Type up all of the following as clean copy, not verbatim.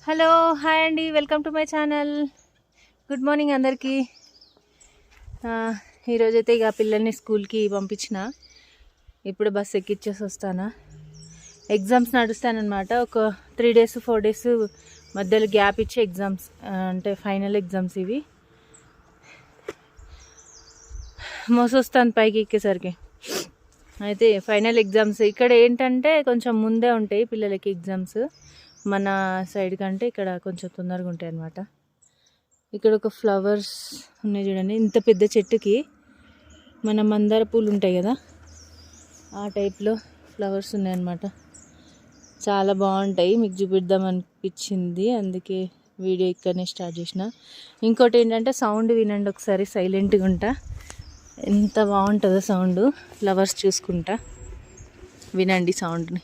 Hello hi అండి, welcome to my channel. Good morning అందరికీ. ఈరోజైతే ఇక పిల్లల్ని స్కూల్కి పంపించిన. ఇప్పుడు బస్ ఎక్కిచ్చేసి వస్తాను. ఎగ్జామ్స్ నడుస్తానమాట. ఒక 3 days 4 days మధ్యలో గ్యాప్ ఇచ్చి ఎగ్జామ్స్, అంటే ఫైనల్ ఎగ్జామ్స్ ఇవి. మోసొస్తాను పైకి ఎక్కేసరికి. అయితే ఫైనల్ ఎగ్జామ్స్ ఇక్కడ ఏంటంటే కొంచెం ముందే ఉంటాయి పిల్లలకి ఎగ్జామ్స్. మన సైడ్ కంటే ఇక్కడ కొంచెం తొందరగా ఉంటాయి అన్నమాట. ఇక్కడ ఒక ఫ్లవర్స్ ఉన్నాయి చూడండి, ఇంత పెద్ద చెట్టుకి మన మందార పూలు ఉంటాయి కదా, ఆ టైప్లో ఫ్లవర్స్ ఉన్నాయన్నమాట. చాలా బాగుంటాయి, మీకు చూపిద్దాం అనిపించింది, అందుకే వీడియో ఇక్కడనే స్టార్ట్ చేసిన. ఇంకోటి ఏంటంటే సౌండ్ వినండి ఒకసారి, సైలెంట్గా ఉంటా. ఎంత బాగుంటుందో సౌండ్, ఫ్లవర్స్ చూసుకుంటా వినండి సౌండ్ని.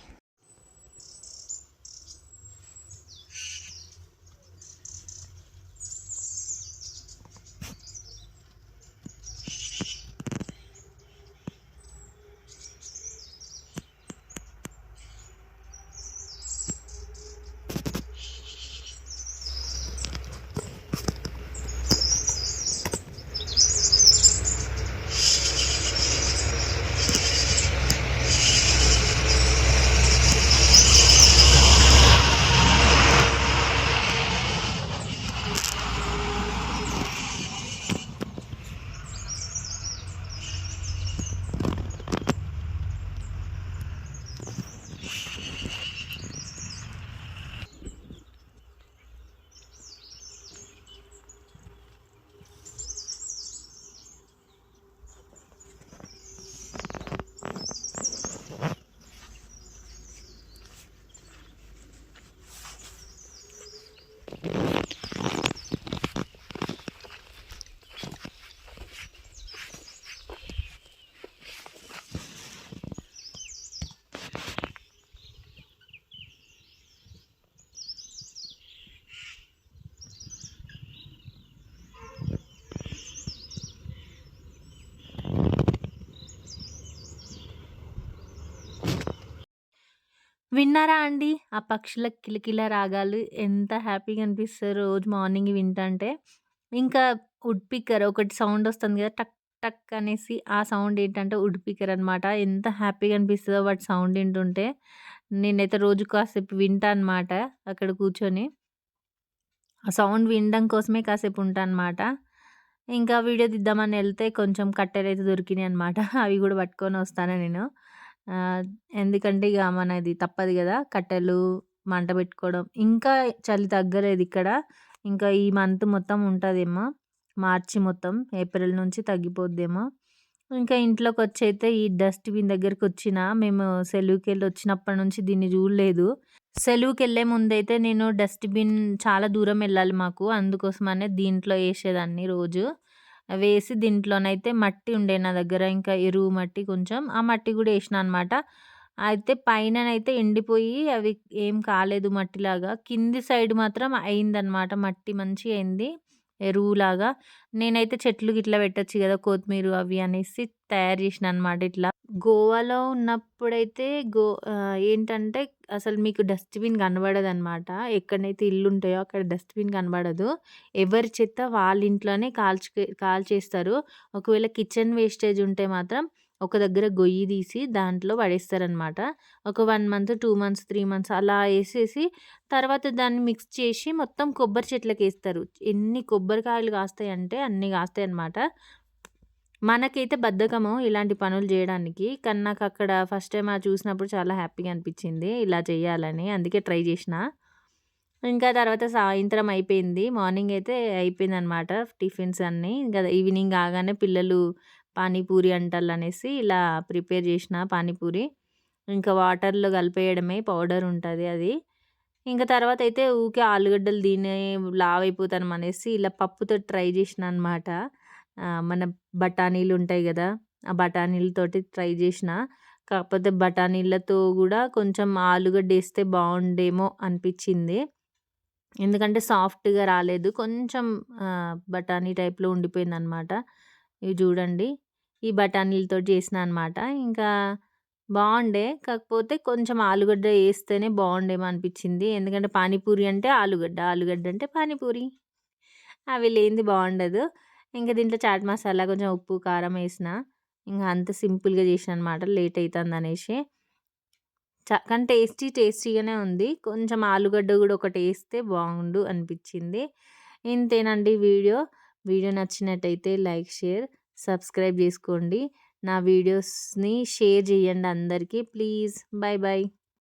విన్నారా అండి ఆ పక్షుల కిలకిల రాగాలు? ఎంత హ్యాపీగా అనిపిస్తాయి రోజు మార్నింగ్ వింటంటే. ఇంకా వుడ్ పికర్ ఒకటి సౌండ్ వస్తుంది కదా, టక్ టక్ అనేసి, ఆ సౌండ్ ఏంటంటే వుడ్ పికర్ అనమాట. ఎంత హ్యాపీగా అనిపిస్తుందో వాటి సౌండ్ వింటుంటే. నేనైతే రోజు కాసేపు వింటా అనమాట అక్కడ కూర్చొని. ఆ సౌండ్ వినడం కోసమే కాసేపు ఉంటా అనమాట. ఇంకా వీడియో తీద్దామని వెళ్తే కొంచెం కట్టెలైతే దొరికినాయి అనమాట. అవి కూడా పట్టుకొని వస్తాను నేను. ఎందుకంటే ఇక మనది తప్పదు కదా, కట్టెలు మంట పెట్టుకోవడం. ఇంకా చలి తగ్గలేదు ఇక్కడ. ఇంకా ఈ మంత్ మొత్తం ఉంటుందేమో, మార్చి మొత్తం, ఏప్రిల్ నుంచి తగ్గిపోద్దేమో. ఇంకా ఇంట్లోకి వచ్చైతే ఈ డస్ట్‌బిన్ దగ్గరికి వచ్చిన. మేము సెలవుకెళ్ళి వచ్చినప్పటి నుంచి దీన్ని చూడలేదు. సెలవుకెళ్ళే ముందైతే నేను డస్ట్‌బిన్ చాలా దూరం వెళ్ళాలి మాకు. అందుకోసమనే దీంట్లో ఏసేదాన్ని రోజు. వేసి దీంట్లోనైతే మట్టి ఉండే నా దగ్గర, ఇంకా ఎరువు మట్టి కొంచెం. ఆ మట్టి కూడా ఏసినా అనమాట. అయితే పైననైతే ఎండిపోయి అవి ఏం కాలేదు మట్టిలాగా. కింది సైడ్ మాత్రం అయిందనమాట, మట్టి మంచిగా అయింది ఎరువులాగా. నేనైతే చెట్లు గిట్లా పెట్టొచ్చు కదా, కొత్తిమీర అవి అనేసి తయారు చేసినా అనమాట ఇట్లా. గోవాలో ఉన్నప్పుడైతే ఏంటంటే అసలు మీకు డస్ట్‌బిన్ కనబడదనమాట. ఎక్కడనైతే ఇల్లుంటాయో అక్కడ డస్ట్‌బిన్ కనబడదు. ఎవరి చెత్త వాళ్ళ ఇంట్లోనే కాల్చేస్తారు. ఒకవేళ కిచెన్ వేస్టేజ్ ఉంటే మాత్రం ఒక దగ్గర గొయ్యి తీసి దాంట్లో పడేస్తారనమాట. ఒక 1 month, 2 months, 3 months అలా ఏసేసి తర్వాత దాన్ని మిక్స్ చేసి మొత్తం కొబ్బరి చెట్లకేస్తారు. ఎన్ని కొబ్బరికాయలు కాస్తాయంటే అన్ని కాస్తాయన్నమాట. మనకైతే బద్ధకము ఇలాంటి పనులు జేయడానికి. కానీ నాకక్కడ ఫస్ట్ టైమ్ అది చూసినప్పుడు చాలా హ్యాపీగా అనిపిచ్చింది ఇలా చేయాలని. అందుకే ట్రై చేషినా. ఇంకా తర్వాత సాయంత్రం అయిపోయింది. మార్నింగ్ అయితే అయిపోయిందనమాట టిఫిన్స్ అన్నీ. ఇంక ఈవినింగ్ కాగానే పిల్లలు పానీపూరి అంటాళ్ళనేసి ఇలా ప్రిపేర్ చేషిన పానీపూరి. ఇంకా వాటర్‌లో కలిపేయడమే, పౌడర్ ఉంటది అది. ఇంక తర్వాతయితే ఊకే ఆలుగడ్డలు తిని లావైపోతానమనేసి ఇలా పప్పుతోటి ట్రై చేషినా అనమాట. మన బఠానీలుంటాయి గదా, ఆ బఠానీలతోటి ట్రై చేషిన. కాకపోతే బఠానీలతో గూడా కొంచెం ఆలుగడ్డేస్తే బావుండేమో అనిపిచ్చింది. ఎందుకంటే సాఫ్ట్‌గా రాలేదు. కొంచెం బఠానీ టైప్‌లో ఉండిపోయిందనమాట. ఇవి చూడండి. ఈ బఠానీలతోటి చేసినా అనమాట. ఇంకా బావుండే. కాకపోతే కొంచెం ఆలుగడ్డ ఏస్తేనే బావుండేమో అనిపిచ్చింది. ఎందుకంటే పానీపూరి అంటే ఆలుగడ్డ, ఆలుగడ్డ అంటే పానీపూరి. అవి లేనిది బావుండదు. ఇంక దీంట్లో చాట్ మసాలా, కొంచెం ఉప్పు, కారం ఏసినా. ఇంగ అంత సింపుల్‌గా చేసినా అనమాట లేట్ అయితందనేసి. కానీ టేస్టీగానే ఉంది. కొంచెం ఆలుగడ్డ గూడా ఒకటేస్తే బాగుండు అనిపిచ్చింది. ఇంతేనండి వీడియో. వీడియో నచ్చినట్టయితే లైక్, షేర్, సబ్స్క్రైబ్ జేసుకోండి. నా వీడియోస్‌ని షేర్ జేయండి అందరికి ప్లీజ్. Bye bye.